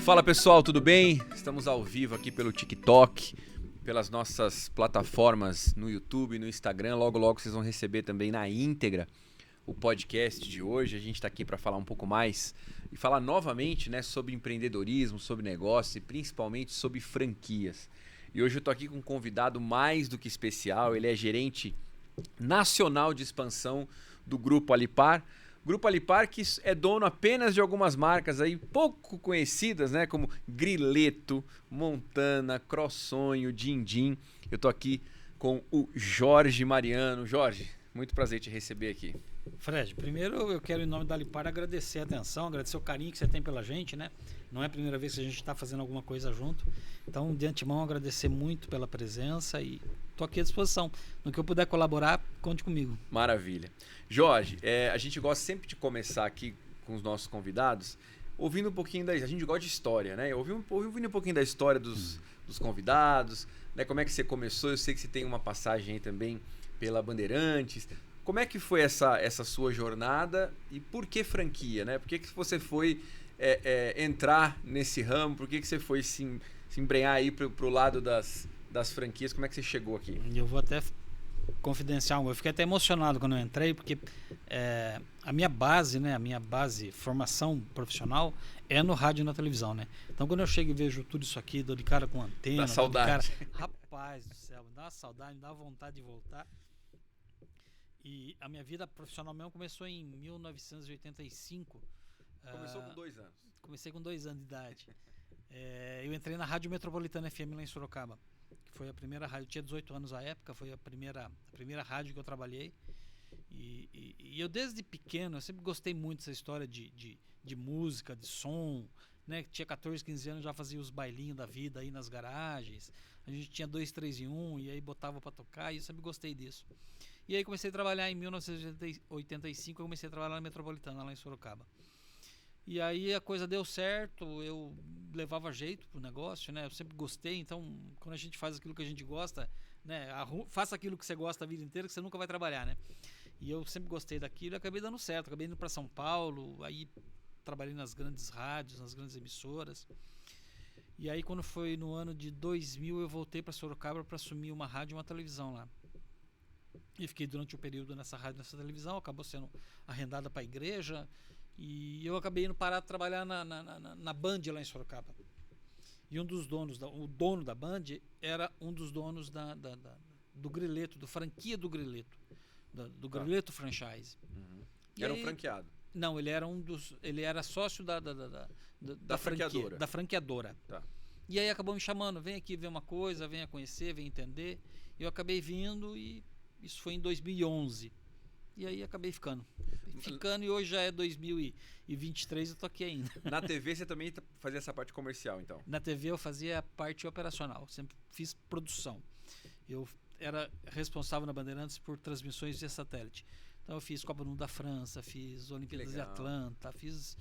Fala pessoal, tudo bem? Estamos ao vivo aqui pelo TikTok, pelas nossas plataformas no YouTube, no Instagram. Logo, logo vocês vão receber também na íntegra o podcast de hoje. A gente está aqui para falar um pouco mais e falar novamente, né, sobre empreendedorismo, sobre negócio e principalmente sobre franquias. E hoje eu estou aqui com um convidado mais do que especial. Ele é gerente nacional de expansão do Grupo Alipar. Grupo Alipar que é dono apenas de algumas marcas aí pouco conhecidas, né, como Grileto, Montana, Crossonho, Dindim. Eu tô aqui com o Jorge Mariano. Jorge, muito prazer te receber aqui. Fred, primeiro eu quero, em nome da Alipar, agradecer a atenção, agradecer o carinho que você tem pela gente, né? Não é a primeira vez que a gente está fazendo alguma coisa junto. Então, de antemão, agradecer muito pela presença e estou aqui à disposição. No que eu puder colaborar, conte comigo. Maravilha. Jorge, a gente gosta sempre de começar aqui com os nossos convidados ouvindo um pouquinho a gente gosta de história, né? Ouvindo um pouquinho da história dos convidados, né? Como é que você começou? Eu sei que você tem uma passagem aí também pela Bandeirantes. Como é que foi essa sua jornada e por que franquia, né? Por que você foi entrar nesse ramo? Por que você foi se embrenhar aí pro lado das franquias? Como é que você chegou aqui? Eu vou até confidenciar, eu fiquei até emocionado quando eu entrei, porque a minha base, né? A minha base, formação profissional é no rádio e na televisão, né? Então quando eu chego e vejo tudo isso aqui, dou de cara com antena, dá saudade. Rapaz do céu, me dá uma saudade, me dá uma vontade de voltar. E a minha vida profissional mesmo começou em 1985. Começou com 2 anos. Comecei com 2 anos de idade. Eu entrei na Rádio Metropolitana FM lá em Sorocaba, que foi a primeira rádio. Eu tinha 18 anos à época, foi a primeira rádio que eu trabalhei. E eu desde pequeno, eu sempre gostei muito dessa história de música, de som, né? Tinha 14, 15 anos, já fazia os bailinhos da vida aí nas garagens. A gente tinha 2, 3 em 1 e aí botava pra tocar e eu sempre gostei disso. E aí comecei a trabalhar em 1985, eu comecei a trabalhar na Metropolitana, lá em Sorocaba. E aí a coisa deu certo, eu levava jeito pro negócio, né? Eu sempre gostei, então quando a gente faz aquilo que a gente gosta, né? Faça aquilo que você gosta a vida inteira, que você nunca vai trabalhar, né? E eu sempre gostei daquilo e acabei dando certo, acabei indo para São Paulo, aí trabalhei nas grandes rádios, nas grandes emissoras. E aí quando foi no ano de 2000, eu voltei para Sorocaba para assumir uma rádio e uma televisão lá. E fiquei durante um período nessa rádio, nessa televisão, acabou sendo arrendada para a igreja. E eu acabei indo parar de trabalhar na Band lá em Sorocaba. E um dos donos, o dono da Band era um dos donos do Grileto, do franquia do Grileto, do Grileto Franchise. Uhum. Era um franqueado? Não, ele era sócio da franqueadora. Da franqueadora. Tá. E aí acabou me chamando, vem aqui ver uma coisa, venha conhecer, venha entender. Eu acabei vindo e isso foi em 2011. E aí acabei ficando e hoje já é 2023 e eu tô aqui ainda. Na TV você também fazia essa parte comercial, então? Na TV eu fazia a parte operacional, sempre fiz produção. Eu era responsável na Bandeirantes por transmissões de satélite. Então eu fiz Copa do Mundo da França, fiz Olimpíadas de Atlanta, fiz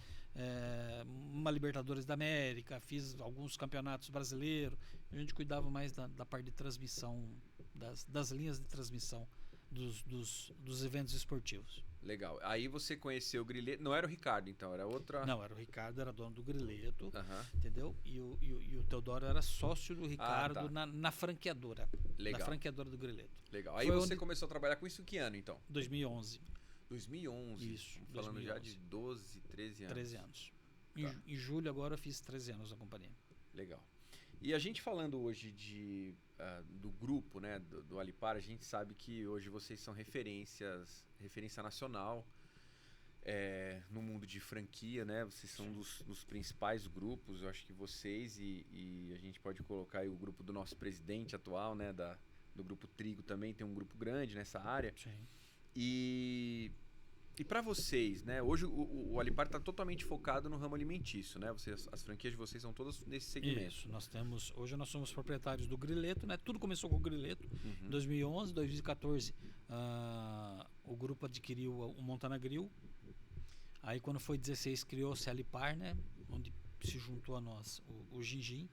uma Libertadores da América, fiz alguns campeonatos brasileiros. A gente cuidava mais da parte de transmissão, das linhas de transmissão dos eventos esportivos. Legal. Aí você conheceu o Grileto. Não era o Ricardo, então, era outra. Não, era o Ricardo, era dono do Grileto, Uhum. entendeu? E o Teodoro era sócio do Ricardo tá. na franqueadora. Legal. Na franqueadora do Grileto. Legal. Aí você começou a trabalhar com isso que ano, então? 2011. 2011. Isso. Falando 2011. já de 12, 13 anos. 13 anos. Tá. Em julho agora eu fiz 13 anos na companhia. Legal. E a gente falando hoje do grupo, né, do Alipar, a gente sabe que hoje vocês são referência nacional no mundo de franquia, né? Vocês são dos principais grupos. Eu acho que vocês e a gente pode colocar aí o grupo do nosso presidente atual, né, do Grupo Trigo também, tem um grupo grande nessa área. Sim. E para vocês, né? Hoje o Alipar está totalmente focado no ramo alimentício, né? As franquias de vocês são todas nesse segmento. Isso. Hoje nós somos proprietários do Grileto, né? Tudo começou com o Grileto. Em 2011, 2014, o grupo adquiriu o Montana Grill. Aí quando foi 16 criou-se a Alipar, né? Onde se juntou a nós o Gindim.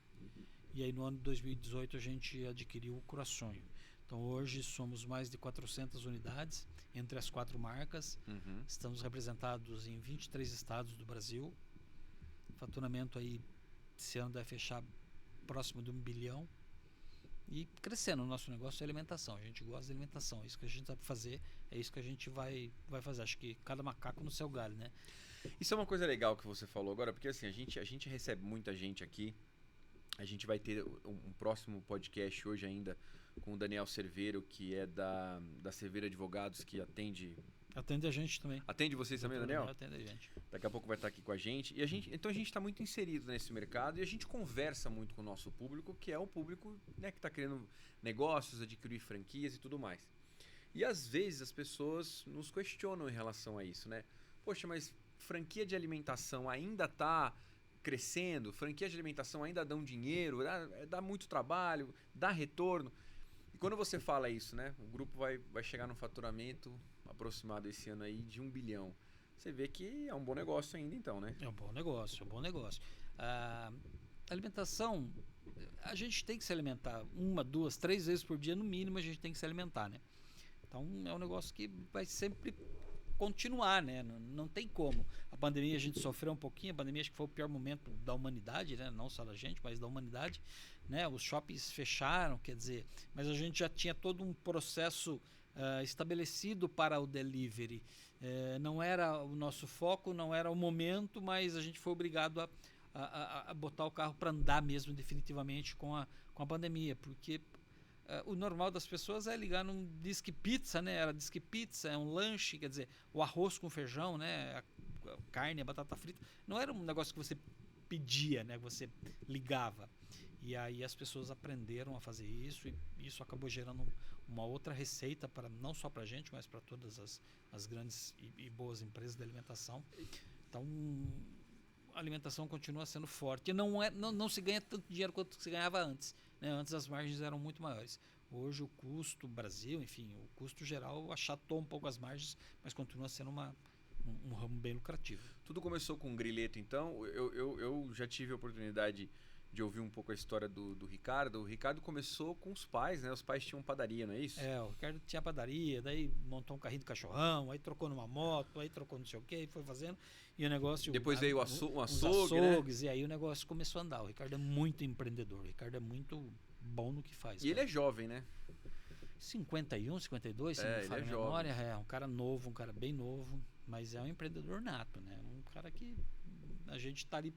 E aí no ano de 2018 a gente adquiriu o Crossonho. Então hoje somos mais de 400 unidades entre as 4 marcas. Estamos representados em 23 estados do Brasil. Faturamento aí esse ano deve fechar próximo de 1 bilhão. E crescendo. O nosso negócio é alimentação. A gente gosta de alimentação. É isso que a gente sabe fazer. É isso que a gente vai fazer. Acho que cada macaco no seu galho, né? Isso é uma coisa legal que você falou agora, porque assim, a gente recebe muita gente aqui. A gente vai ter um próximo podcast hoje ainda com o Daniel Cerveiro, que é da Cerveira Advogados, que atende a gente também. Atende vocês também, Daniel? Atende a gente. Daqui a pouco vai estar aqui com a gente. Então a gente está muito inserido nesse mercado e a gente conversa muito com o nosso público, que é um público, né, que está querendo negócios, adquirir franquias e tudo mais. E às vezes as pessoas nos questionam em relação a isso, né? Poxa, mas franquia de alimentação ainda está crescendo? Franquia de alimentação ainda dão dinheiro? Dá muito trabalho? Dá retorno? E quando você fala isso, né? O grupo vai chegar num faturamento aproximado esse ano aí de 1 bilhão. Você vê que é um bom negócio ainda, então, né? É um bom negócio, é um bom negócio. A alimentação, a gente tem que se alimentar 1, 2, 3 vezes por dia, no mínimo, a gente tem que se alimentar, né? Então, é um negócio que vai sempre continuar, né? Não tem como. A pandemia a gente sofreu um pouquinho, a pandemia acho que foi o pior momento da humanidade, né? Não só da gente, mas da humanidade, né? Os shoppings fecharam, quer dizer, mas a gente já tinha todo um processo estabelecido para o delivery. Não era o nosso foco, não era o momento, mas a gente foi obrigado a botar o carro para andar mesmo definitivamente com a pandemia, porque o normal das pessoas é ligar num Disque Pizza, né? Era Disque Pizza, é um lanche, quer dizer, o arroz com feijão, né? A carne, a batata frita. Não era um negócio que você pedia, né? Você ligava. E aí as pessoas aprenderam a fazer isso e isso acabou gerando uma outra receita para não só para a gente, mas para todas as grandes e boas empresas de alimentação. Então a alimentação continua sendo forte. E não se ganha tanto dinheiro quanto se ganhava antes, né? Antes as margens eram muito maiores. Hoje o custo Brasil, enfim, o custo geral achatou um pouco as margens, mas continua sendo um ramo bem lucrativo. Tudo começou com um grileto, então. Eu já tive a oportunidade de ouvir um pouco a história do Ricardo. O Ricardo começou com os pais, né? Os pais tinham padaria, não é isso? O Ricardo tinha padaria, daí montou um carrinho de cachorrão, aí trocou numa moto, aí trocou não sei o que, foi fazendo, e o negócio... Depois veio um açougue, açougues, né? E aí o negócio começou a andar. O Ricardo é muito empreendedor, o Ricardo é muito bom no que faz. E ele é jovem, né? 51, 52, se não me falha a memória. É um cara novo, um cara bem novo, mas é um empreendedor nato, né? Um cara que a gente tá ali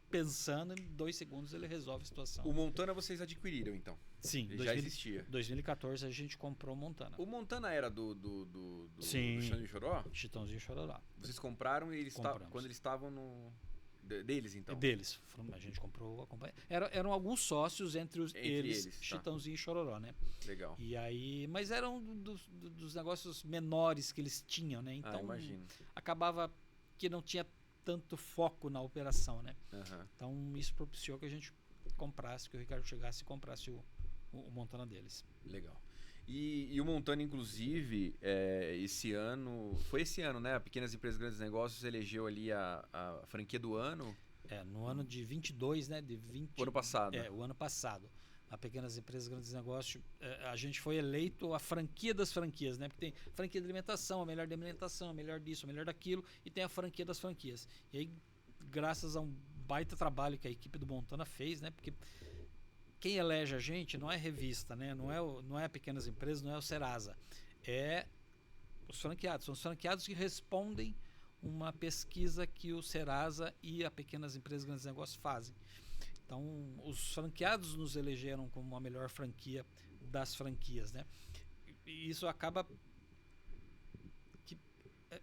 pensando, em 2 segundos ele resolve a situação. O Montana vocês adquiriram, então? Sim. Ele já existia. 2014 a gente comprou o Montana. O Montana era do Chitãozinho e Chororó? Chitãozinho e Chororó. Vocês compraram e quando eles estavam no... Deles, então? Deles. A gente comprou a companhia. Eram alguns sócios entre eles, tá. Chitãozinho e Chororó, né? Legal. E aí, mas eram dos negócios menores que eles tinham, né? Então, imagino. Acabava que não tinha tanto foco na operação, né? Uhum. Então isso propiciou que a gente comprasse, que o Ricardo chegasse e comprasse o Montana deles. Legal. E o Montana, inclusive, esse ano, né? A Pequenas Empresas Grandes Negócios elegeu ali a franquia do ano. No ano de 22, né? O ano passado. O ano passado. A Pequenas Empresas Grandes Negócios, a gente foi eleito a franquia das franquias, né? Porque tem franquia de alimentação, a melhor de alimentação, a melhor disso, a melhor daquilo, e tem a franquia das franquias. E aí, graças a um baita trabalho que a equipe do Montana fez, né? Porque quem elege a gente não é revista, né? Não é a Pequenas Empresas, não é o Serasa. É os franqueados. São os franqueados que respondem uma pesquisa que o Serasa e a Pequenas Empresas Grandes Negócios fazem. Então, os franqueados nos elegeram como a melhor franquia das franquias, né? E isso acaba que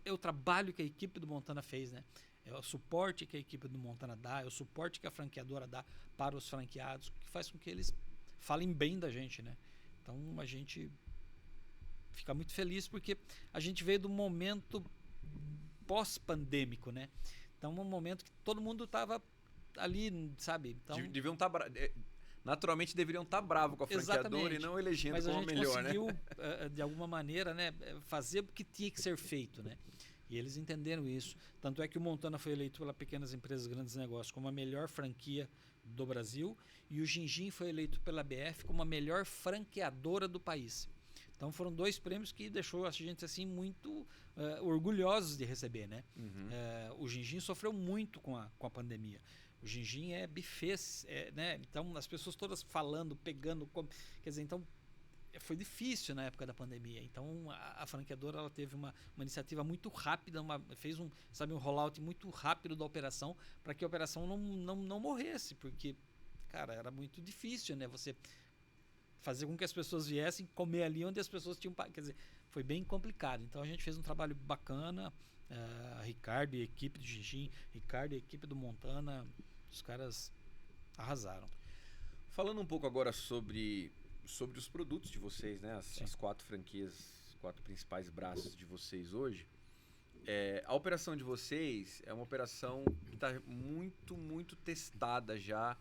é o trabalho que a equipe do Montana fez, né? É o suporte que a equipe do Montana dá, é o suporte que a franqueadora dá para os franqueados, que faz com que eles falem bem da gente, né? Então, a gente fica muito feliz porque a gente veio do momento pós-pandêmico, né? Então, um momento que todo mundo estava ali, sabe? Então, deviam estar naturalmente deveriam estar bravos com a franqueadora e não elegendo como a melhor, né? Mas a gente conseguiu, de alguma maneira, né, fazer o que tinha que ser feito, né? E eles entenderam isso. Tanto é que o Montana foi eleito pela Pequenas Empresas Grandes Negócios como a melhor franquia do Brasil e o Gingin foi eleito pela BF como a melhor franqueadora do país. Então foram 2 prêmios que deixou a gente assim muito orgulhosos de receber, né? Uhum. O Gingin sofreu muito com a pandemia. O Gin é buffet, né? Então as pessoas todas falando, pegando, quer dizer, então foi difícil na época da pandemia. Então a franqueadora ela teve uma iniciativa muito rápida, fez um rollout muito rápido da operação para que a operação não morresse, porque, cara, era muito difícil, né? Você fazer com que as pessoas viessem comer ali onde as pessoas tinham, quer dizer, foi bem complicado. Então a gente fez um trabalho bacana. Ricardo e a equipe do Gin, Ricardo e a equipe do Montana, os caras arrasaram. Falando um pouco agora sobre os produtos de vocês, né? As 4 franquias, 4 principais braços de vocês hoje. A operação de vocês é uma operação que está muito, muito testada já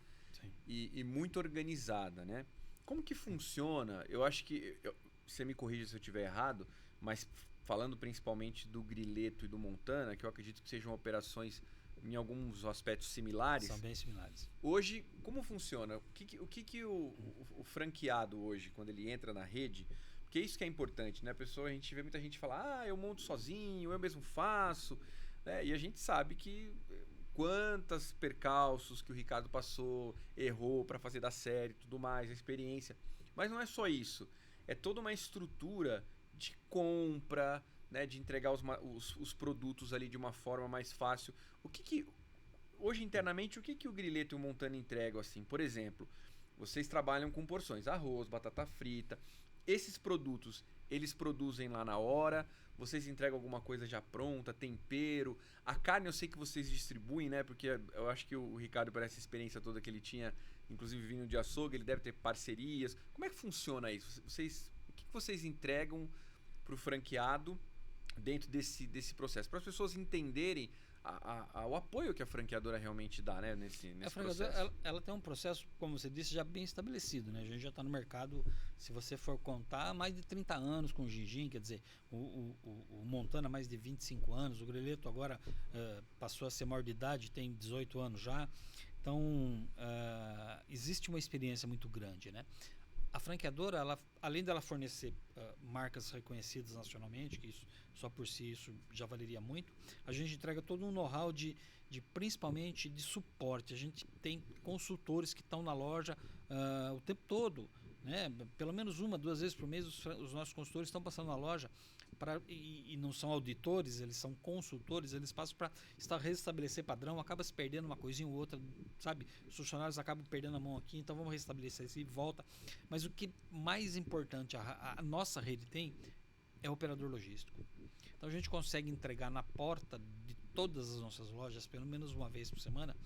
e muito organizada, né? Como que funciona? Eu acho que, você me corrija se eu estiver errado, mas falando principalmente do Grileto e do Montana, que eu acredito que sejam operações em alguns aspectos similares. São bem similares. Hoje, como funciona? O que o franqueado hoje, quando ele entra na rede, porque isso que é importante, né? A gente vê muita gente falar, eu monto sozinho, eu mesmo faço, né? E a gente sabe que quantos percalços que o Ricardo passou, errou para fazer dar série e tudo mais, a experiência. Mas não é só isso. É toda uma estrutura de compra, né, de entregar os produtos ali de uma forma mais fácil. Hoje internamente, o que o Grileto e o Montana entregam assim? Por exemplo, vocês trabalham com porções, arroz, batata frita. Esses produtos, eles produzem lá na hora? Vocês entregam alguma coisa já pronta, tempero? A carne eu sei que vocês distribuem, né? Porque eu acho que o Ricardo, por essa experiência toda que ele tinha, inclusive vindo de açougue, ele deve ter parcerias. Como é que funciona isso? O que vocês entregam para o franqueado dentro desse processo? Para as pessoas entenderem o apoio que a franqueadora realmente dá, né, nesse processo. Ela tem um processo, como você disse, já bem estabelecido, né? A gente já está no mercado, se você for contar, há mais de 30 anos com o Gin, quer dizer, o Montana mais de 25 anos, o Grileto agora passou a ser maior de idade, tem 18 anos já. Então, existe uma experiência muito grande, né? A franqueadora, além dela fornecer marcas reconhecidas nacionalmente, que isso, só por si isso já valeria muito, a gente entrega todo um know-how de principalmente de suporte. A gente tem consultores que estão na loja o tempo todo, né? Pelo menos 1, 2 vezes por mês os nossos consultores estão passando na loja e não são auditores, eles são consultores, eles passam para restabelecer padrão, acaba se perdendo uma coisinha ou outra, sabe? Os funcionários acabam perdendo a mão aqui, então vamos restabelecer isso e volta. Mas o que mais importante a nossa rede tem é o operador logístico. Então a gente consegue entregar na porta de todas as nossas lojas, pelo menos uma vez por semana,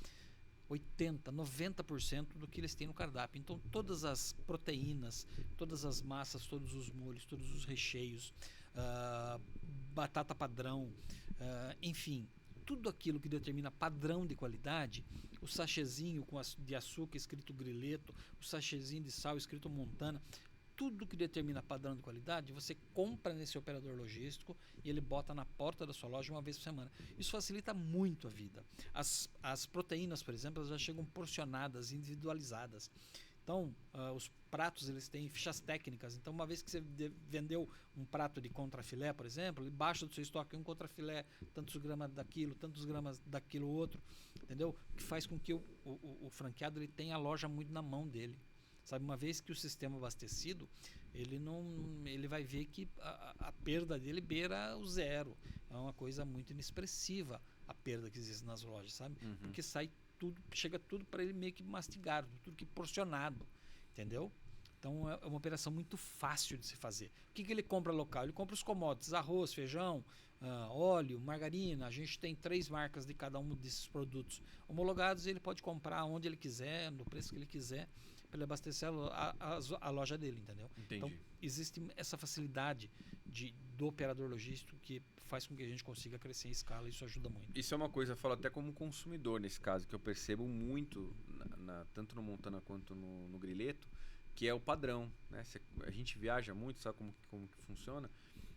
80%, 90% do que eles têm no cardápio. Então todas as proteínas, todas as massas, todos os molhos, todos os recheios, batata padrão, enfim, tudo aquilo que determina padrão de qualidade, o sachêzinho de açúcar escrito Grileto, o sachêzinho de sal escrito Montana, tudo que determina padrão de qualidade, você compra nesse operador logístico e ele bota na porta da sua loja uma vez por semana. Isso facilita muito a vida. As proteínas, por exemplo, elas já chegam porcionadas, individualizadas. Então, os pratos eles têm fichas técnicas. Então, uma vez que você vendeu um prato de contrafilé, por exemplo, embaixo do seu estoque um contrafilé, tantos gramas daquilo outro, entendeu? Que faz com que o franqueado ele tenha a loja muito na mão dele. Sabe, uma vez que o sistema abastecido, ele vai ver que a perda dele beira o zero. É uma coisa muito inexpressiva a perda que existe nas lojas, sabe? Uhum. Porque chega tudo para ele meio que mastigado, tudo que porcionado, entendeu? Então é uma operação muito fácil de se fazer. O que ele compra local? Ele compra os commodities, arroz, feijão, óleo, margarina. A gente tem 3 marcas de cada um desses produtos homologados e ele pode comprar onde ele quiser, no preço que ele quiser, para ele abastecer a loja dele, entendeu? Entendi. Então existe essa facilidade do operador logístico que faz com que a gente consiga crescer em escala e isso ajuda muito. Isso é uma coisa, eu falo até como consumidor nesse caso, que eu percebo muito, tanto no Montana quanto no Grileto, que é o padrão, né? A gente viaja muito, sabe como que funciona?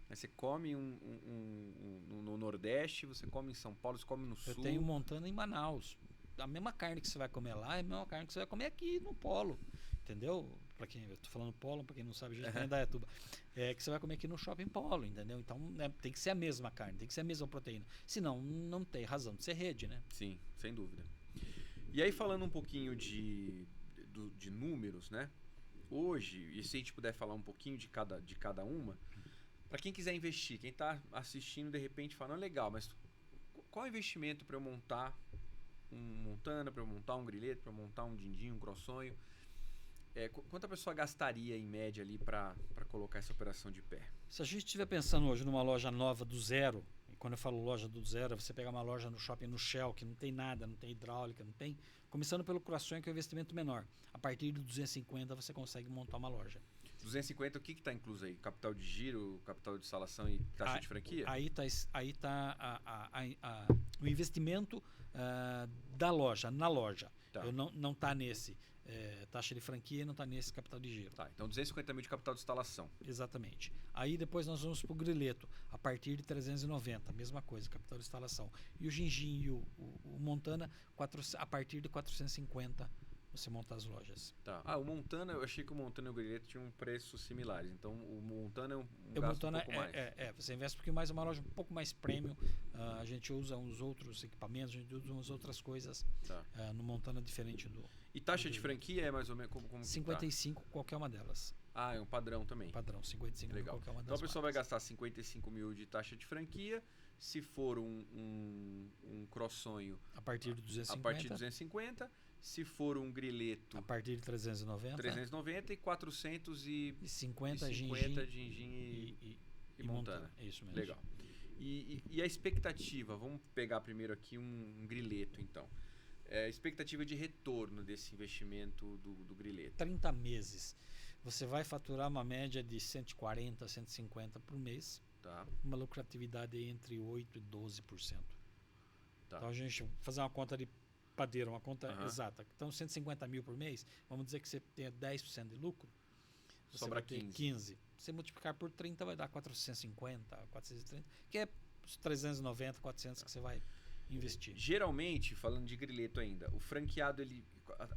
Você come no Nordeste, você come em São Paulo, você come no Sul. Eu tenho Montana em Manaus. A mesma carne que você vai comer lá é a mesma carne que você vai comer aqui no Polo, entendeu? Para quem eu tô falando Polo, para quem não sabe, a gente tem Indaiatuba. Que você vai comer aqui no Shopping Polo, entendeu? Então tem que ser a mesma carne, tem que ser a mesma proteína. Senão não tem razão de ser rede, né? Sim, sem dúvida. E aí, falando um pouquinho de números, né? Hoje, e se a gente puder falar um pouquinho de cada uma, para quem quiser investir, quem está assistindo de repente fala, não, legal, mas qual é o investimento para eu montar um Montana, para eu montar um Grilleto, para eu montar um Din-Din, um Crossonho? Quanto a pessoa gastaria em média ali para colocar essa operação de pé? Se a gente estiver pensando hoje numa loja nova do zero, e quando eu falo loja do zero, você pegar uma loja no shopping no Shell, que não tem nada, não tem hidráulica, não tem. Começando pelo Crossonho, que é o investimento menor. A partir de 250 você consegue montar uma loja. 250, o que está incluso aí? Capital de giro, capital de instalação e taxa de franquia? Aí tá o investimento da loja, na loja. Tá. Eu não tá nesse taxa de franquia, não tá nesse capital de giro. Tá, então 250 mil de capital de instalação. Exatamente. Aí depois nós vamos para o Grilleto, a partir de 390, mesma coisa, capital de instalação. E o Din-Din e o Montana, a partir de 450 você monta as lojas. Tá. O Montana, eu achei que o Montana e o Grilleto tinham preços similares. Então o Montana é um gasto um pouco mais. Você investe um pouquinho mais, uma loja um pouco mais premium. A gente usa uns outros equipamentos, a gente usa umas outras coisas no Montana diferente do. E taxa de franquia é mais ou menos como 55 qualquer uma delas. É um padrão também. Padrão, 55 Legal. Qualquer uma então das a pessoa vai gastar 55 mil de taxa de franquia. Se for um Crossonho, a partir de 250. A partir de 250. Se for um Grilleto, a partir de 390. 390 e 450 Din-Din e Montana. É isso mesmo. Legal. E a expectativa? Vamos pegar primeiro aqui um Grilleto, então. A expectativa de retorno desse investimento do Grilleto? 30 meses. Você vai faturar uma média de 140, 150 por mês. Tá. Uma lucratividade entre 8% e 12%. Tá. Então a gente fazer uma conta de padeiro, uma conta exata. Então 150 mil por mês, vamos dizer que você tenha 10% de lucro. Você sobra vai ter 15. Você multiplicar por 30 vai dar 450, 430, que é os 390, 400 que você vai investir. Geralmente, falando de Grilleto ainda, o franqueado,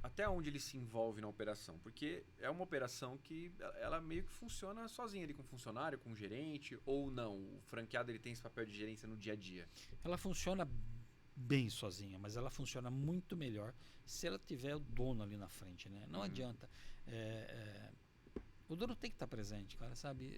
até onde ele se envolve na operação? Porque é uma operação que ela meio que funciona sozinha ali com funcionário, com gerente, ou não? O franqueado ele tem esse papel de gerência no dia a dia? Ela funciona bem sozinha, mas ela funciona muito melhor se ela tiver o dono ali na frente, né? Não adianta. O dono tem que estar presente, cara, sabe?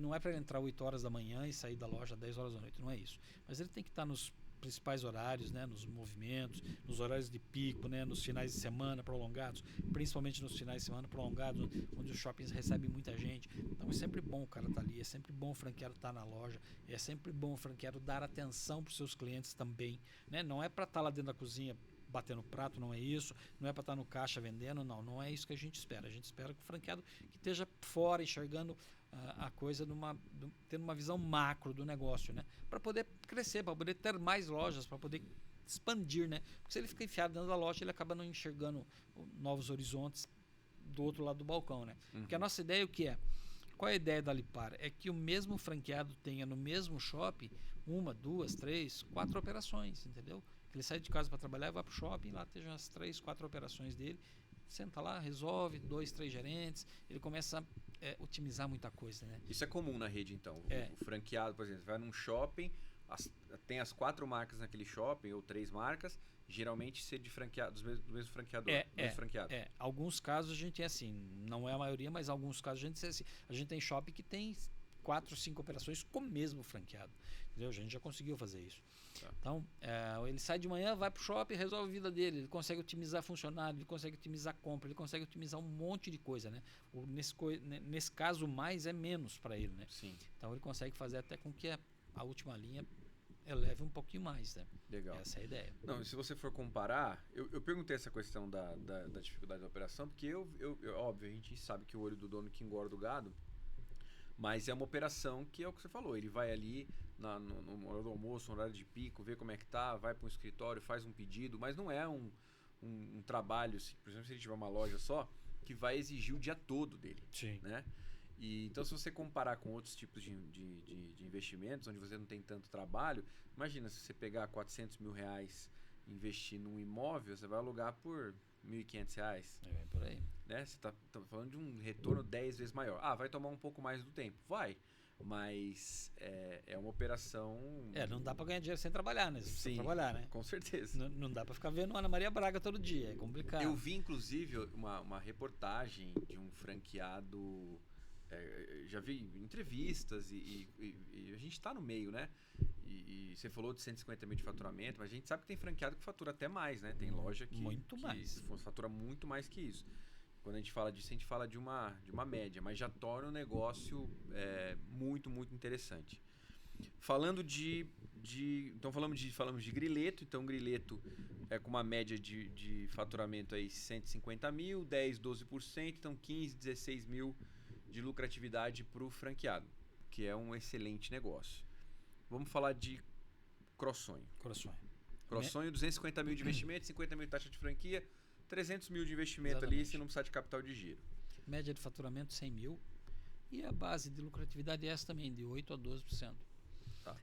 Não é para ele entrar 8 horas da manhã e sair da loja às 10 horas da noite, não é isso. Mas ele tem que estar nos principais horários, né, nos movimentos, nos horários de pico, né, nos finais de semana prolongados, principalmente nos finais de semana prolongados, onde os shoppings recebem muita gente. Então é sempre bom o cara estar ali, é sempre bom o franqueado estar na loja, é sempre bom o franqueado dar atenção para os seus clientes também, né? Não é para estar lá dentro da cozinha batendo prato, não é isso, não é para estar no caixa vendendo, não é isso que a gente espera. A gente espera que o franqueado que esteja fora, enxergando a coisa tendo uma visão macro do negócio, né? Para poder crescer, para poder ter mais lojas, para poder expandir, né? Porque se ele fica enfiado dentro da loja, ele acaba não enxergando novos horizontes do outro lado do balcão, né? Porque a nossa ideia, o que é? Qual é a ideia da Lipar? É que o mesmo franqueado tenha no mesmo shopping 1, 2, 3, 4 operações, entendeu? Ele sai de casa para trabalhar, vai para o shopping, lá tem as 3, 4 operações dele, senta lá, resolve, 2, 3 gerentes, ele começa a otimizar muita coisa, né? Isso é comum na rede, então? O franqueado, por exemplo, vai num shopping, tem as 4 marcas naquele shopping, ou 3 marcas, geralmente ser de franqueado, do mesmo franqueador. Franqueado. Alguns casos a gente é assim, não é a maioria, mas alguns casos a gente é assim. A gente tem shopping que tem 4, 5 operações com o mesmo franqueado. Entendeu? A gente já conseguiu fazer isso. Tá. Então, ele sai de manhã, vai pro shopping, resolve a vida dele. Ele consegue otimizar funcionário, ele consegue otimizar compra, ele consegue otimizar um monte de coisa, né? Nesse caso, mais é menos para ele, né? Sim. Então, ele consegue fazer até com que a última linha eleve um pouquinho mais, né? Legal. Essa é a ideia. Não, se você for comparar, eu perguntei essa questão da dificuldade da operação, porque óbvio, a gente sabe que o olho do dono que engorda o gado, mas é uma operação que é o que você falou, ele vai ali no horário do almoço, no horário de pico, vê como é que tá, vai para um escritório, faz um pedido, mas não é um trabalho, por exemplo, se ele tiver uma loja só, que vai exigir o dia todo dele. Sim. Né? Então, se você comparar com outros tipos de investimentos, onde você não tem tanto trabalho, imagina se você pegar 400 mil reais e investir num imóvel, você vai alugar por R$1.500. É por aí. Né? Você está falando de um retorno 10 vezes maior. Vai tomar um pouco mais do tempo. Vai. Mas é uma operação... Não dá para ganhar dinheiro sem trabalhar, né? Sem trabalhar, né? Com certeza. Não dá para ficar vendo Ana Maria Braga todo dia, é complicado. Eu vi, inclusive, uma reportagem de um franqueado... já vi entrevistas e a gente está no meio, né? E você falou de 150 mil de faturamento, mas a gente sabe que tem franqueado que fatura até mais, né? Tem loja que fatura muito mais que isso. Quando a gente fala disso, a gente fala de uma média, mas já torna o negócio muito, muito interessante. Falando então falamos de Grileto. Então Grileto com uma média de faturamento aí 150 mil, 10, 12%, então 15, 16 mil de lucratividade para o franqueado, que é um excelente negócio. Vamos falar de Crossonho. Crossonho, 250 mil de investimento, 50 mil de taxa de franquia, 300 mil de investimento. Exatamente. Ali, se não precisar de capital de giro. Média de faturamento 100 mil e a base de lucratividade é essa também, de 8 a 12%. Tá.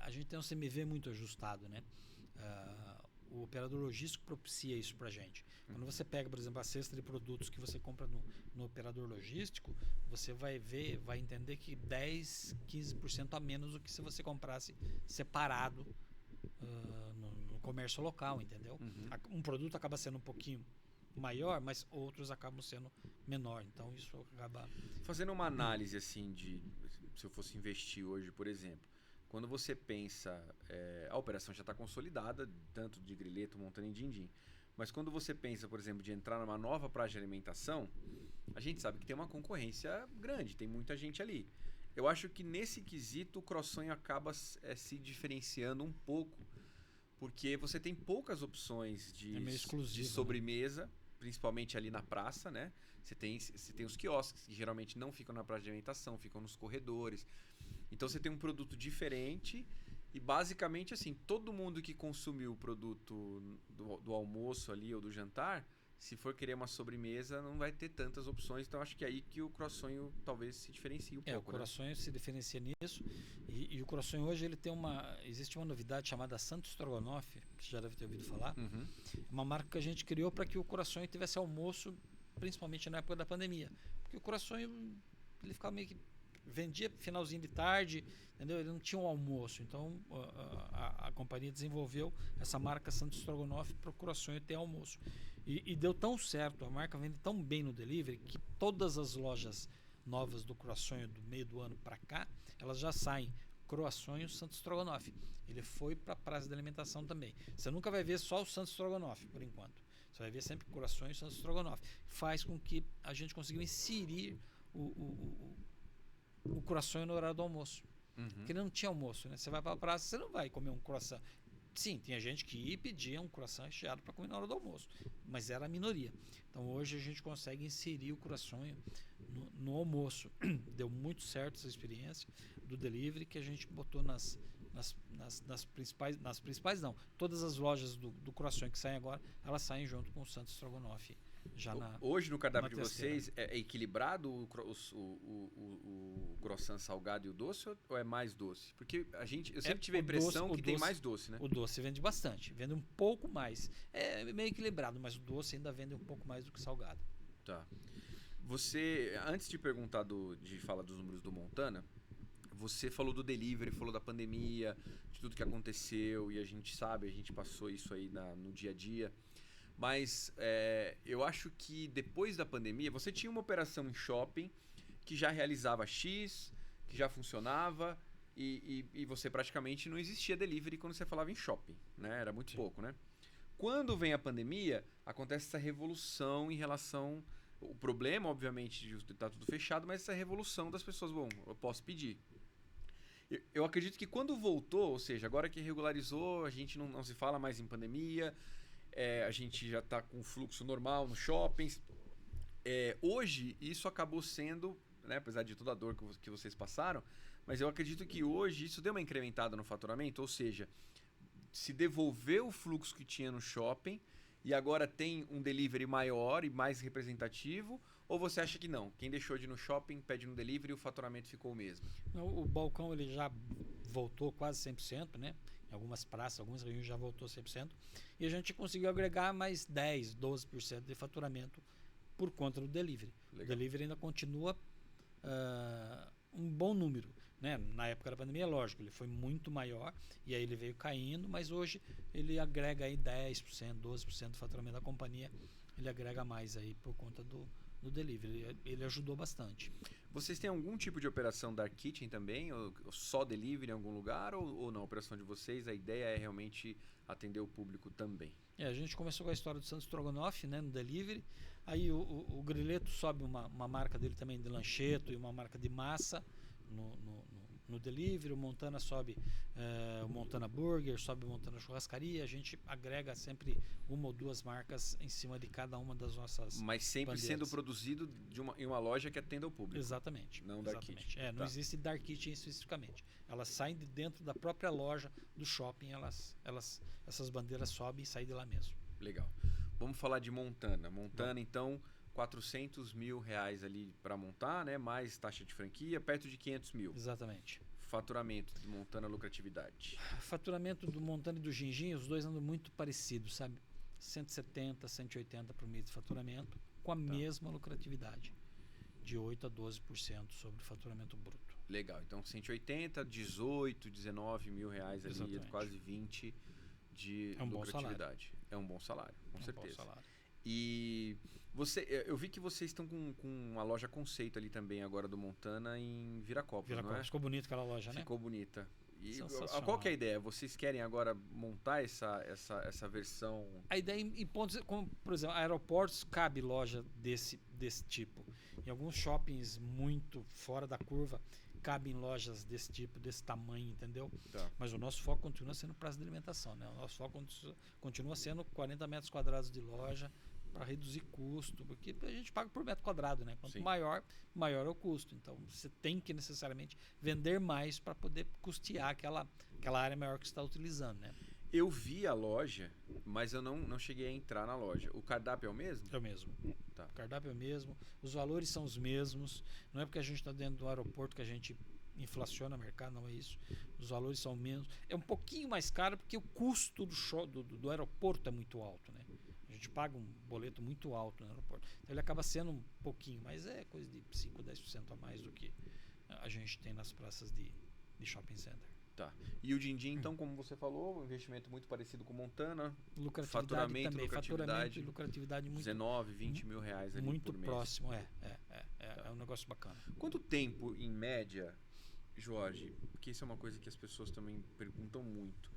A gente tem um CMV muito ajustado, né? O operador logístico propicia isso pra gente. Quando você pega, por exemplo, a cesta de produtos que você compra no operador logístico, você vai entender que 10, 15% a menos do que se você comprasse separado no comércio local, entendeu? Um produto acaba sendo um pouquinho maior, mas outros acabam sendo menor. Então isso acaba... Fazendo uma análise assim se eu fosse investir hoje, por exemplo, quando você pensa, a operação já está consolidada, tanto de Grileto, Montana e Dindim. Mas quando você pensa, por exemplo, de entrar numa nova praça de alimentação, a gente sabe que tem uma concorrência grande, tem muita gente ali. Eu acho que nesse quesito o Crossonho acaba se diferenciando um pouco, porque você tem poucas opções de sobremesa, né? Principalmente ali na praça, né? Você tem os quiosques, que geralmente não ficam na praça de alimentação, ficam nos corredores. Então você tem um produto diferente e basicamente assim, todo mundo que consumiu o produto do almoço ali ou do jantar, se for querer uma sobremesa, não vai ter tantas opções. Então acho que é aí que o Crossonho talvez se diferencie um pouco. O Crossonho, né? Se diferencia nisso. E o Crossonho hoje ele tem existe uma novidade chamada Santo Strogonoff, que você já deve ter ouvido falar. Uma marca que a gente criou para que o Crossonho tivesse almoço, principalmente na época da pandemia. Porque o Crossonho ele ficava meio que vendia finalzinho de tarde, entendeu? Ele não tinha um almoço. Então a companhia desenvolveu essa marca Santo Strogonoff para o Crossonho ter almoço. E deu tão certo, a marca vende tão bem no delivery que todas as lojas novas do Crossonho do meio do ano para cá, elas já saem Crossonho Santo Strogonoff. Ele foi para a praça de alimentação também. Você nunca vai ver só o Santo Strogonoff por enquanto. Você vai ver sempre Crossonho Santo Strogonoff. Faz com que a gente consiga inserir o croissant no horário do almoço. Porque não tinha almoço, né? Você vai para a praça, você não vai comer um croissant. Sim, tinha gente que ia e pedia um croissant recheado para comer na hora do almoço, mas era a minoria. Então hoje a gente consegue inserir o croissant no almoço. Deu muito certo essa experiência do delivery que a gente botou nas principais não. Todas as lojas do croissant que saem agora, elas saem junto com o Santo Strogonoff. Hoje no cardápio de vocês é equilibrado o croissant salgado e o doce ou é mais doce? Porque eu sempre tive a impressão que tem mais doce, né? O doce vende bastante, vende um pouco mais. É meio equilibrado, mas o doce ainda vende um pouco mais do que o salgado. Tá. Você, antes de perguntar de falar dos números do Montana, você falou do delivery, falou da pandemia, de tudo que aconteceu e a gente passou isso aí no dia a dia. Mas eu acho que depois da pandemia, você tinha uma operação em shopping que já realizava X, que já funcionava e você praticamente não existia delivery quando você falava em shopping, né? Era muito pouco, né? Quando vem a pandemia, acontece essa revolução em relação... O problema, obviamente, de estar tudo fechado, mas essa revolução das pessoas, bom, eu posso pedir. Eu acredito que quando voltou, ou seja, agora que regularizou, a gente não se fala mais em pandemia... a gente já está com fluxo normal nos shoppings. Hoje, isso acabou sendo, né, apesar de toda a dor que vocês passaram, mas eu acredito que hoje isso deu uma incrementada no faturamento, ou seja, se devolveu o fluxo que tinha no shopping e agora tem um delivery maior e mais representativo, ou você acha que não? Quem deixou de ir no shopping pede no delivery e o faturamento ficou o mesmo? O balcão ele já voltou quase 100%, né? Em algumas praças, algumas regiões já voltou 100%. E a gente conseguiu agregar mais 10, 12% de faturamento por conta do delivery. Legal. O delivery ainda continua um bom número. né? Na época da pandemia, lógico, ele foi muito maior e aí ele veio caindo, mas hoje ele agrega aí 10%, 12% do faturamento da companhia, ele agrega mais aí por conta do delivery. Ele ajudou bastante. Vocês têm algum tipo de operação dark kitchen também? Ou só delivery em algum lugar? Ou na operação de vocês a ideia é realmente atender o público também? A gente começou com a história do Santos Strogonoff, né, no delivery. Aí o Grileto sobe uma marca dele também de lancheto e uma marca de massa no delivery. O Montana sobe o Montana Burger, sobe o Montana Churrascaria. A gente agrega sempre uma ou duas marcas em cima de cada uma das nossas Mas sempre bandeiras. sendo produzido em uma loja que atenda ao público. Exatamente. Não dark kitchen. Não existe dark kitchen especificamente. Elas saem de dentro da própria loja do shopping. Essas bandeiras sobem e saem de lá mesmo. Legal. Vamos falar de Montana. Montana, então, 400 mil reais ali para montar, né? Mais taxa de franquia, perto de 500 mil. Exatamente. Faturamento de Montana, lucratividade. Faturamento do Montana e do Ginjinha, os dois andam muito parecidos, sabe? 170, 180 por mês de faturamento, com a mesma lucratividade, de 8 a 12% sobre o faturamento bruto. Legal. Então, 180, 18, 19 mil reais ali, Exatamente. quase 20 de lucratividade. É um bom salário, com certeza. Bom salário. E eu vi que vocês estão com uma loja conceito ali também agora do Montana em Viracopos, não é? Ficou bonita aquela loja, né? Ficou bonita. E Sensacional. qual que é a ideia? Vocês querem agora montar essa versão? A ideia em pontos, como por exemplo, aeroportos cabe loja desse tipo. Em alguns shoppings muito fora da curva, cabem lojas desse tipo, desse tamanho, entendeu? Tá. Mas o nosso foco continua sendo praça de alimentação, né? O nosso foco continua sendo 40 metros quadrados de loja para reduzir custo, porque a gente paga por metro quadrado, né? Quanto Sim. maior é o custo. Então você tem que necessariamente vender mais para poder custear aquela área maior que você está utilizando, né? Eu vi a loja, mas eu não cheguei a entrar na loja. O cardápio é o mesmo? É o mesmo. Tá. O cardápio é o mesmo, os valores são os mesmos. Não é porque a gente está dentro do aeroporto que a gente inflaciona o mercado, não é isso. Os valores são os mesmos. É um pouquinho mais caro porque o custo do aeroporto é muito alto, né? A gente paga um boleto muito alto no aeroporto. Então ele acaba sendo um pouquinho, mas é coisa de 5, 10% a mais do que a gente tem nas praças de shopping center. Tá. E o Dindim, então, como você falou, um investimento muito parecido com o Montana. Lucratividade Faturamento, também. lucratividade, Faturamento e lucratividade muito 19, 20 mil reais ali muito por mês. próximo. É um negócio bacana. Quanto tempo, em média, Jorge, porque isso é uma coisa que as pessoas também perguntam muito.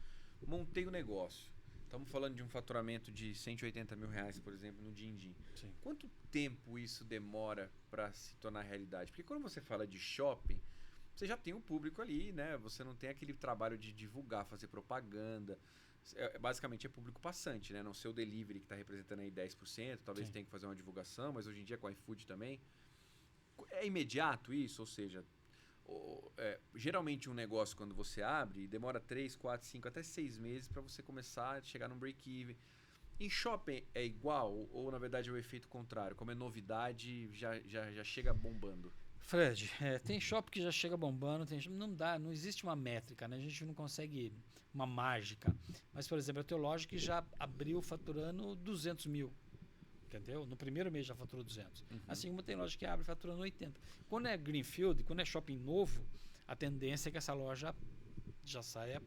Montei o negócio. Estamos falando de um faturamento de 180 mil reais, por exemplo, no Dindim. Sim. Quanto tempo isso demora para se tornar realidade? Porque quando você fala de shopping, você já tem o público ali, né? Você não tem aquele trabalho de divulgar, fazer propaganda. Basicamente é público passante, né? Não ser o delivery que está representando aí 10%, talvez Sim. tenha que fazer uma divulgação, mas hoje em dia com o iFood também. É imediato isso? Ou seja, geralmente um negócio quando você abre demora 3, 4, 5, até 6 meses para você começar a chegar num break-even. Em shopping é igual ou na verdade é o efeito contrário? Como é novidade, já chega bombando? Fred, tem shopping que já chega bombando, não existe uma métrica, né? A gente não consegue uma mágica. Mas, por exemplo, eu tenho loja que já abriu faturando 200 mil, entendeu? No primeiro mês já faturou 200. Assim como tem loja que abre faturando 80. Quando é greenfield, quando é shopping novo, a tendência é que essa loja já saia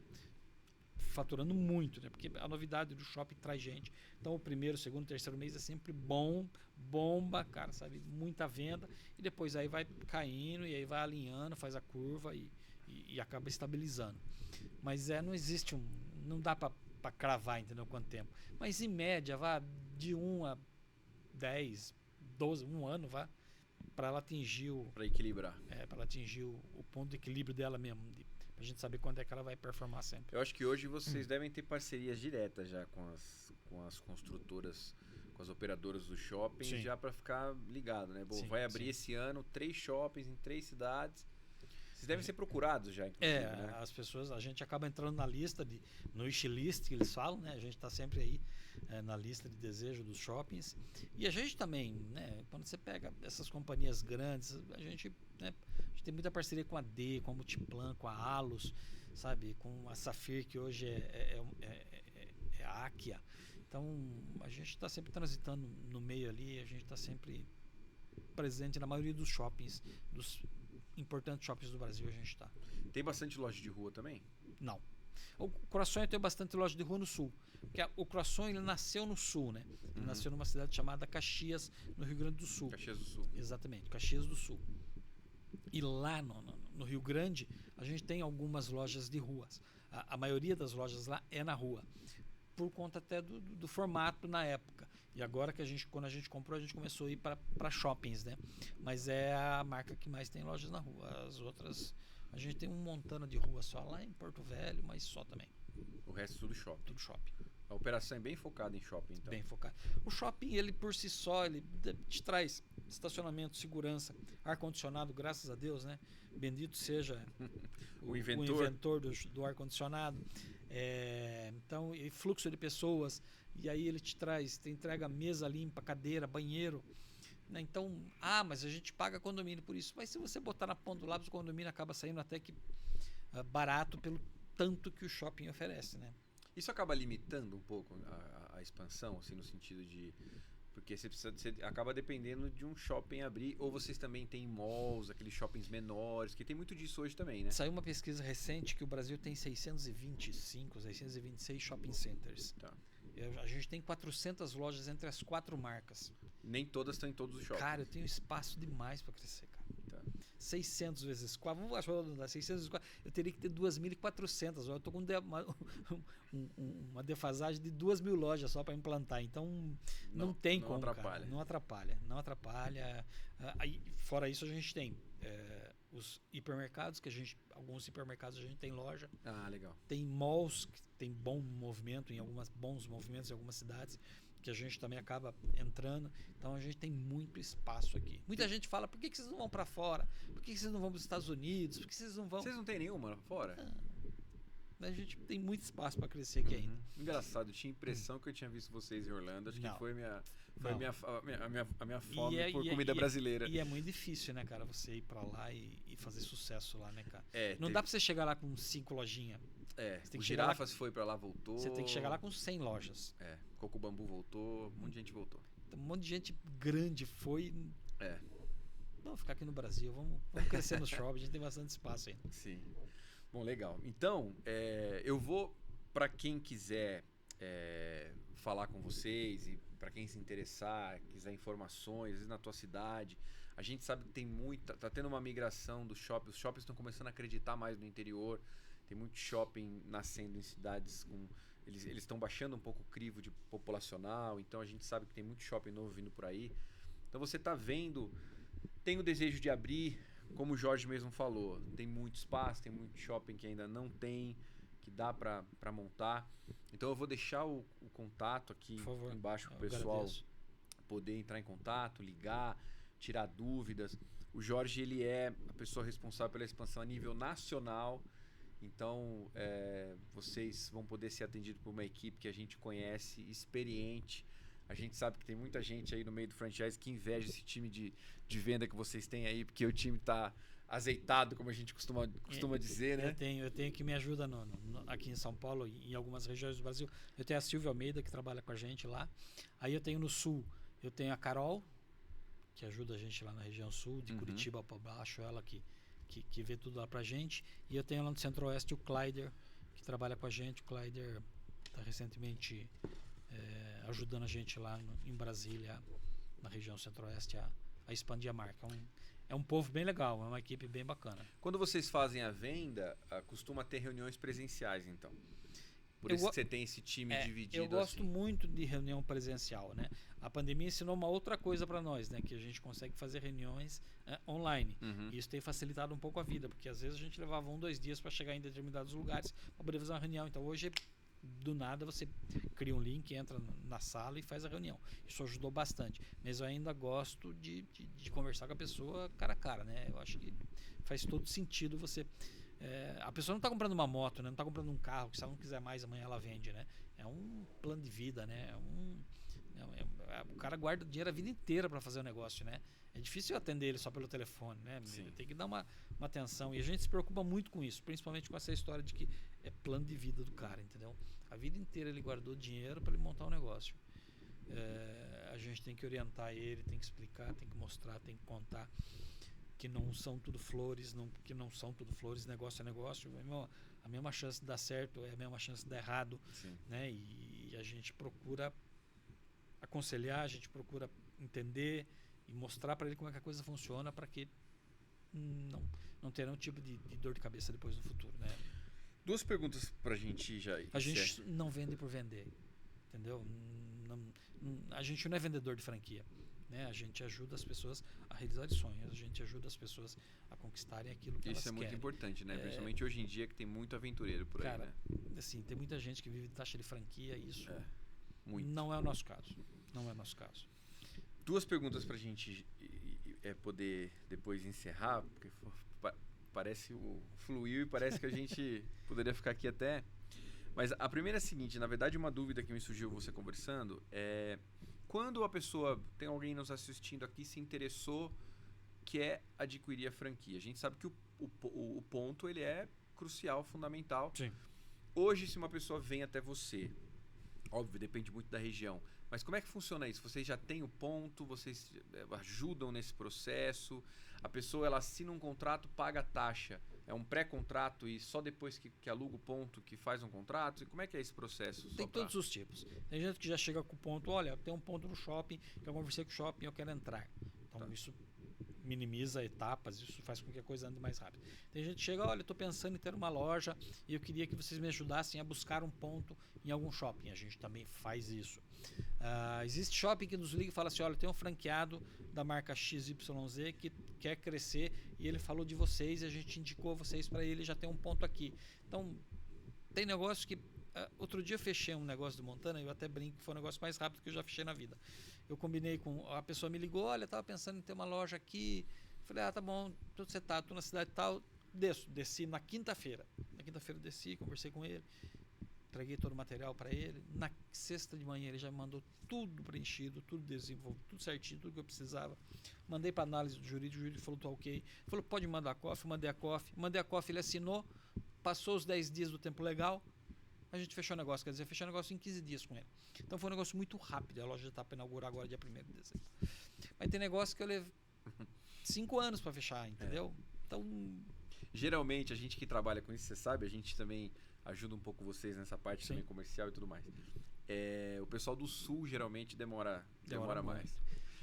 faturando muito, né? Porque a novidade do shopping traz gente. Então o primeiro, segundo, terceiro mês é sempre bomba, cara, sabe? Muita venda e depois aí vai caindo e aí vai alinhando, faz a curva e acaba estabilizando. Mas não existe não dá para cravar, entendeu? Quanto tempo. Mas em média, vá de 1 a 10, 12, um ano, vá para ela atingir para equilibrar. Para ela atingir o ponto de equilíbrio dela mesmo. A gente saber quando é que ela vai performar sempre. Eu acho que hoje vocês devem ter parcerias diretas já com as construtoras, com as operadoras dos shoppings, Sim. já para ficar ligado, né? Bom, Sim, vai abrir esse ano 3 shoppings em 3 cidades. Vocês devem ser procurados já, inclusive, né? As pessoas, a gente acaba entrando na lista, no wishlist que eles falam, né? A gente está sempre aí na lista de desejo dos shoppings. E a gente também, né? Quando você pega essas companhias grandes, a gente tem muita parceria com a D, com a Multiplan, com a Alus, sabe? Com a Safir, que hoje é a Akia. Então, a gente está sempre transitando no meio ali, a gente está sempre presente na maioria dos shoppings, importantes shoppings do Brasil a gente está. Tem bastante loja de rua também? Não. O Croissant tem bastante loja de rua no sul. Porque o Croissant ele nasceu no sul, né? Ele nasceu numa cidade chamada Caxias, no Rio Grande do Sul. Caxias do Sul. Exatamente, Caxias do Sul. E lá no Rio Grande, a gente tem algumas lojas de ruas. A maioria das lojas lá é na rua. Por conta até do formato na época. E agora quando a gente comprou, a gente começou a ir para shoppings, né? Mas é a marca que mais tem lojas na rua. As outras, a gente tem um montão de rua só lá em Porto Velho, mas só também. O resto tudo shopping. Tudo shopping. A operação é bem focada em shopping, então. Bem focado. O shopping, ele por si só, ele te traz estacionamento, segurança, ar-condicionado, graças a Deus, né? Bendito seja o o inventor do ar-condicionado. Então, e fluxo de pessoas, e aí ele te entrega mesa limpa, cadeira, banheiro. Né? Então, mas a gente paga condomínio por isso. Mas se você botar na ponta do lápis, o condomínio acaba saindo até que barato pelo tanto que o shopping oferece, né? Isso acaba limitando um pouco a expansão, assim, no sentido de... Porque você acaba dependendo de um shopping abrir, ou vocês também têm malls, aqueles shoppings menores, que tem muito disso hoje também, né? Saiu uma pesquisa recente que o Brasil tem 626 shopping centers. Tá. A gente tem 400 lojas entre as 4 marcas. Nem todas estão em todos os shoppings. Cara, eu tenho espaço demais para crescer, cara. Tá. 600 vezes 4, vamos achar 600 vezes 4, eu teria que ter 2.400. Eu estou com uma defasagem de 2.000 lojas só para implantar. Então, não tem como. Atrapalha. Cara. Não atrapalha. Fora isso, a gente tem os hipermercados, alguns hipermercados a gente tem loja. Legal. Tem malls que tem bons movimentos em algumas cidades, que a gente também acaba entrando. Então a gente tem muito espaço aqui. Muita gente fala: por que vocês não vão para fora? Por que vocês não vão para os Estados Unidos? Por que vocês não vão? Vocês não tem nenhuma fora? A gente tem muito espaço para crescer aqui ainda. Engraçado, eu tinha a impressão que eu tinha visto vocês em Orlando. Acho que foi a minha fome por comida brasileira. E é muito difícil, né, cara, você ir para lá e fazer sucesso lá, né, cara? Não dá para você chegar lá com 5 lojinhas. O Girafas foi para lá, voltou. Você tem que chegar lá com 100 lojas. Coco Bambu voltou, um monte de gente voltou. Então, um monte de gente grande foi. Vamos ficar aqui no Brasil, vamos crescer no shopping, a gente tem bastante espaço ainda. Sim. Bom, legal. Então, eu vou, para quem quiser falar com vocês e para quem se interessar, quiser informações, às vezes na tua cidade, a gente sabe que tem tá tendo uma migração dos shoppings, os shoppings estão começando a acreditar mais no interior, tem muito shopping nascendo em cidades com... Eles estão baixando um pouco o crivo de populacional, então a gente sabe que tem muito shopping novo vindo por aí. Então você está vendo, tem o desejo de abrir, como o Jorge mesmo falou, tem muito espaço, tem muito shopping que ainda não tem, que dá para montar. Então eu vou deixar o contato aqui embaixo para o pessoal poder entrar em contato, ligar, tirar dúvidas. O Jorge, ele é a pessoa responsável pela expansão a nível nacional. Então vocês vão poder ser atendidos por uma equipe que a gente conhece, experiente. A gente sabe que tem muita gente aí no meio do franchise que inveja esse time de venda que vocês têm aí, porque o time está azeitado, como a gente costuma dizer, né? Eu tenho que me ajuda aqui em São Paulo e em algumas regiões do Brasil. Eu tenho a Silvia Almeida, que trabalha com a gente lá. Aí eu tenho no Sul, eu tenho a Carol, que ajuda a gente lá na região Sul, de Curitiba para baixo, ela que vê tudo lá pra gente. E eu tenho lá no Centro-Oeste o Kleider, que trabalha com a gente. O Kleider está recentemente ajudando a gente lá em Brasília, na região Centro-Oeste, a expandir a marca. É um povo bem legal, é uma equipe bem bacana. Quando vocês fazem a venda, costuma ter reuniões presenciais, então? Por isso que você tem esse time dividido. Eu gosto muito de reunião presencial, né? A pandemia ensinou uma outra coisa para nós, né? Que a gente consegue fazer reuniões online. E isso tem facilitado um pouco a vida, porque às vezes a gente levava 1-2 dias para chegar em determinados lugares para poder fazer uma reunião. Então hoje, do nada, você cria um link, entra na sala e faz a reunião. Isso ajudou bastante. Mas eu ainda gosto de conversar com a pessoa cara a cara, né? Eu acho que faz todo sentido você... a pessoa não está comprando uma moto, né? Não está comprando um carro, que se ela não quiser mais, amanhã ela vende, né? É um plano de vida, né? O cara guarda dinheiro a vida inteira para fazer o negócio, né? É difícil atender ele só pelo telefone, né? Tem que dar uma atenção. E a gente se preocupa muito com isso, principalmente com essa história de que é plano de vida do cara, entendeu? A vida inteira ele guardou dinheiro para ele montar um negócio. A gente tem que orientar ele, tem que explicar, tem que mostrar, tem que contar que não são tudo flores, que não são tudo flores, negócio é negócio. A mesma chance de dar certo é a mesma chance de dar errado. Sim. Né? E a gente procura aconselhar, a gente procura entender e mostrar para ele como é que a coisa funciona para que não tenha nenhum tipo de dor de cabeça depois no futuro. Né? 2 perguntas pra gente já. A gente não vende por vender, entendeu? A gente não é vendedor de franquia. Né? A gente ajuda as pessoas a realizarem sonhos, a gente ajuda as pessoas a conquistarem aquilo que elas Isso é querem. muito importante, né? Principalmente hoje em dia que tem muito aventureiro por aí, né? Assim, tem muita gente que vive de taxa de franquia e isso muito. Não é o nosso caso. Não é o nosso caso. 2 perguntas pra gente poder depois encerrar, porque parece fluiu e parece que a gente poderia ficar aqui até... Mas a primeira é a seguinte, na verdade uma dúvida que me surgiu você conversando é... Quando a pessoa, tem alguém nos assistindo aqui, se interessou, quer adquirir a franquia. A gente sabe que o ponto ele é crucial, fundamental. Sim. Hoje, se uma pessoa vem até você, óbvio, depende muito da região, mas como é que funciona isso? Vocês já têm o ponto, vocês ajudam nesse processo, a pessoa ela assina um contrato, paga a taxa. É um pré-contrato e só depois que aluga o ponto que faz um contrato? E como é que é esse processo? Tem todos os tipos. Tem gente que já chega com o ponto, olha, tem um ponto no shopping, que eu conversei com o shopping e eu quero entrar. Então isso minimiza etapas, isso faz com que a coisa ande mais rápido. Tem gente que chega, olha, eu estou pensando em ter uma loja e eu queria que vocês me ajudassem a buscar um ponto em algum shopping. A gente também faz isso. Existe shopping que nos liga e fala assim, olha, tem um franqueado da marca XYZ que quer crescer e ele falou de vocês e a gente indicou vocês para ele, já tem um ponto aqui. Então, tem negócio que... outro dia eu fechei um negócio do Montana, eu até brinco que foi o negócio mais rápido que eu já fechei na vida. Eu combinei com... A pessoa me ligou, olha, estava pensando em ter uma loja aqui. Falei, tá bom, você tá, tô na cidade tal. Desci na quinta-feira. Na quinta-feira desci, conversei com ele, entreguei todo o material para ele. Na sexta de manhã ele já me mandou tudo preenchido, tudo desenvolvido, tudo certinho, tudo que eu precisava. Mandei para análise do jurídico, o jurídico falou, tá ok. Falou, pode mandar a COF, mandei a COF, ele assinou, passou os 10 dias do tempo legal, a gente fechou o negócio, quer dizer, fechou o negócio em 15 dias com ele. Então foi um negócio muito rápido, a loja já está para inaugurar agora dia 1º de dezembro. Mas tem negócio que eu levo 5 anos para fechar, entendeu? Então... Geralmente, a gente que trabalha com isso, você sabe, a gente também ajuda um pouco vocês nessa parte também comercial e tudo mais. O pessoal do Sul geralmente demora mais.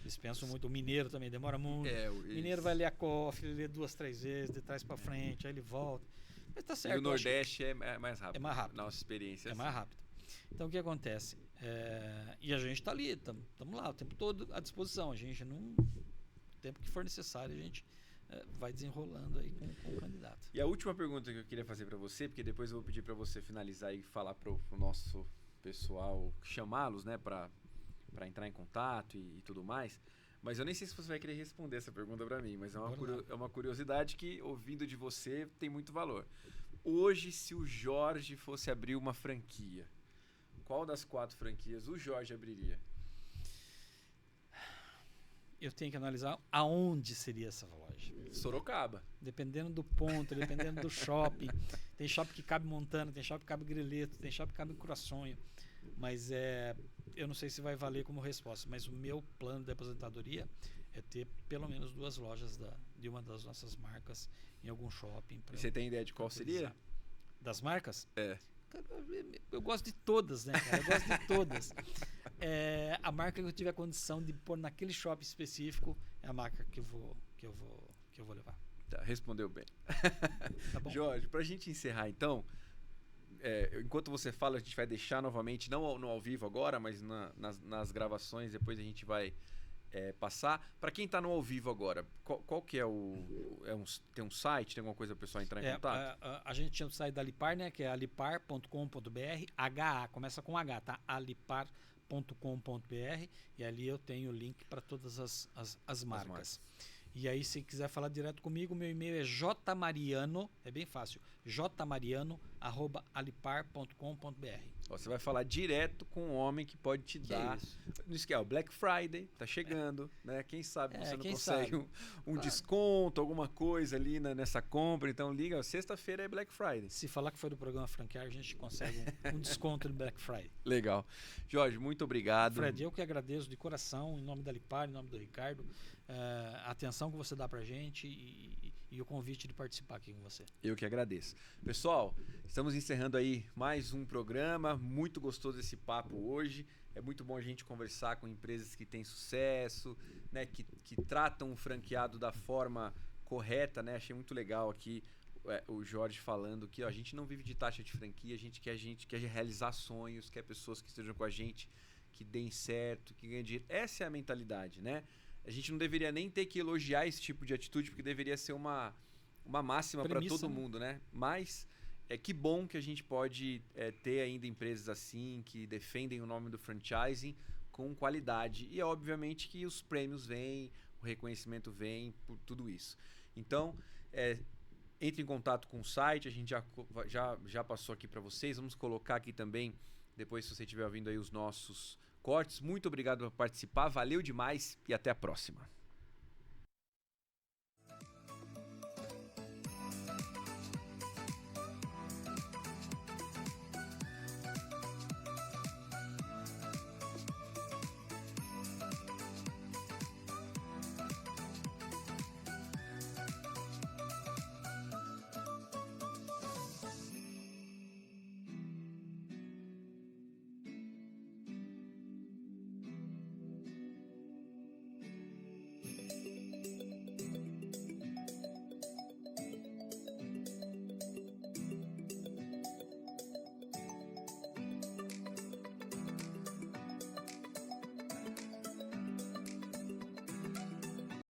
Eles pensam muito, o mineiro também demora muito. O mineiro vai ler a COF, ele lê 2, 3 vezes, de trás para frente, aí ele volta. Mas tá certo. E o Nordeste é mais rápido. É mais rápido. Nossa experiência. É mais rápido. Então o que acontece? E a gente está ali, estamos lá o tempo todo à disposição. A gente não... O tempo que for necessário, a gente vai desenrolando aí com o candidato. E a última pergunta que eu queria fazer para você, porque depois eu vou pedir para você finalizar e falar pro nosso pessoal, chamá-los, né, para entrar em contato e tudo mais. Mas eu nem sei se você vai querer responder essa pergunta para mim, mas é uma curiosidade que, ouvindo de você, tem muito valor. Hoje, se o Jorge fosse abrir uma franquia, qual das 4 franquias o Jorge abriria? Eu tenho que analisar aonde seria essa loja. Sorocaba. Dependendo do ponto, dependendo do shopping. Tem shopping que cabe Montana, tem shopping que cabe Greleto, tem shopping que cabe Curaçonho. Mas eu não sei se vai valer como resposta, mas o meu plano de aposentadoria é ter pelo menos 2 lojas de uma das nossas marcas em algum shopping. E você tem ideia de qual seria? Das marcas? Cara, eu gosto de todas, né, cara? Eu gosto de todas. A marca que eu tiver condição de pôr naquele shopping específico é a marca que eu vou levar. Tá, respondeu bem. Tá bom. Jorge, pra gente encerrar então, enquanto você fala, a gente vai deixar novamente, não no ao vivo agora, mas nas gravações, depois a gente vai passar. Para quem está no ao vivo agora, qual que é tem um site, tem alguma coisa para o pessoal entrar em contato? A gente tinha o site da Alipar, né, que é alipar.com.br, HA, começa com H, tá? alipar.com.br, e ali eu tenho o link para todas as marcas. E aí, se quiser falar direto comigo, meu e-mail é jmariano, é bem fácil, jmariano, alipar.com.br. Você vai falar direto com o homem que pode te dar. Isso que é o Black Friday, tá chegando, né? Quem sabe você não consegue um desconto, alguma coisa ali nessa compra. Então liga, sexta-feira é Black Friday. Se falar que foi do programa Franquear, a gente consegue um desconto no Black Friday. Legal. Jorge, muito obrigado. Fred, eu que agradeço de coração, em nome da Alipar, em nome do Ricardo, a atenção que você dá pra gente e o convite de participar aqui com você. Eu que agradeço. Pessoal, estamos encerrando aí mais um programa. Muito gostoso esse papo hoje. É muito bom a gente conversar com empresas que têm sucesso, né, que tratam o franqueado da forma correta, né? Achei muito legal aqui o Jorge falando que a gente não vive de taxa de franquia, a gente quer realizar sonhos, quer pessoas que estejam com a gente, que deem certo, que ganhem dinheiro. Essa é a mentalidade, né? A gente não deveria nem ter que elogiar esse tipo de atitude, porque deveria ser uma máxima para todo mundo, né? Mas que bom que a gente pode ter ainda empresas assim, que defendem o nome do franchising com qualidade. E obviamente que os prêmios vêm, o reconhecimento vem por tudo isso. Então, entre em contato com o site, a gente já passou aqui para vocês. Vamos colocar aqui também, depois se você estiver ouvindo aí os nossos cortes. Muito obrigado por participar, valeu demais e até a próxima.